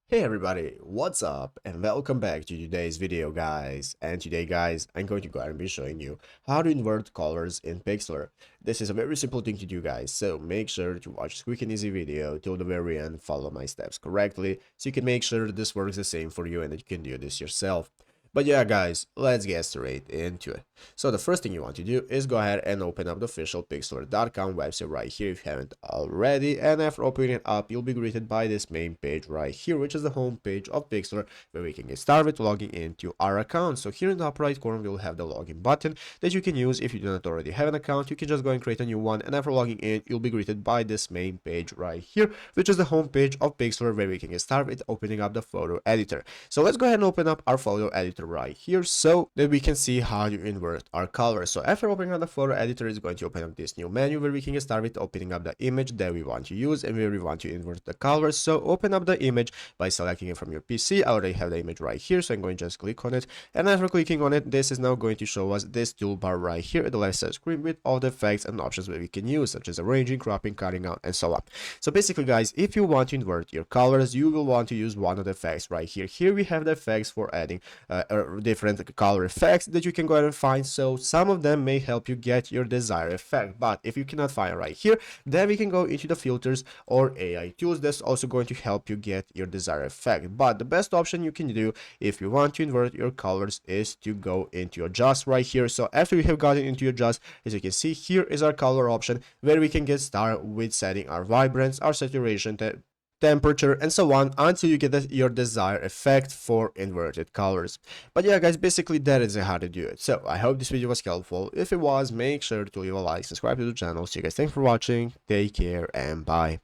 Hey everybody, what's up and welcome back to today's video guys. And today guys, I'm going to go ahead and be showing you how to invert colors in Pixlr. This is a very simple thing to do guys, so make sure to watch this quick and easy video till the very end, follow my steps correctly so you can make sure that this works the same for you and that you can do this yourself. But yeah guys, let's get straight into it. So the first thing you want to do is go ahead and open up the official Pixlr.com website right here if you haven't already, and after opening it up you'll be greeted by this main page right here, which is the home page of Pixlr, where we can get started logging into our account. So here in the upper right corner we'll have the login button that you can use if you do not already have an account. You can just go and create a new one, and after logging in you'll be greeted by this main page right here, which is the home page of Pixlr, where we can get started with opening up the photo editor. So let's go ahead and open up our photo editor right here so that we can see how to invert our colors. So after opening up the photo editor, it's going to open up this new menu where we can get started with opening up the image that we want to use and where we want to invert the colors. So open up the image by selecting it from your PC. I already have the image right here, so I'm going to just click on it, and after clicking on it, this is now going to show us this toolbar right here at the left side screen with all the effects and options that we can use, such as arranging, cropping, cutting out, and so on. So basically guys, if you want to invert your colors, you will want to use one of the effects right here. Here we have the effects for adding different color effects that you can go ahead and find. So some of them may help you get your desired effect, but if you cannot find right here, then we can go into the filters or AI tools. That's also going to help you get your desired effect. But the best option you can do if you want to invert your colors is to go into adjust right here. So after we have gotten into adjust, as you can see, here is our color option where we can get started with setting our vibrance, our saturation, temperature, and so on until you get your desired effect for inverted colors. But yeah guys, basically that is how to do it. So I hope this video was helpful. If it was, make sure to leave a like, subscribe to the channel. So you guys, thanks for watching, take care, and bye.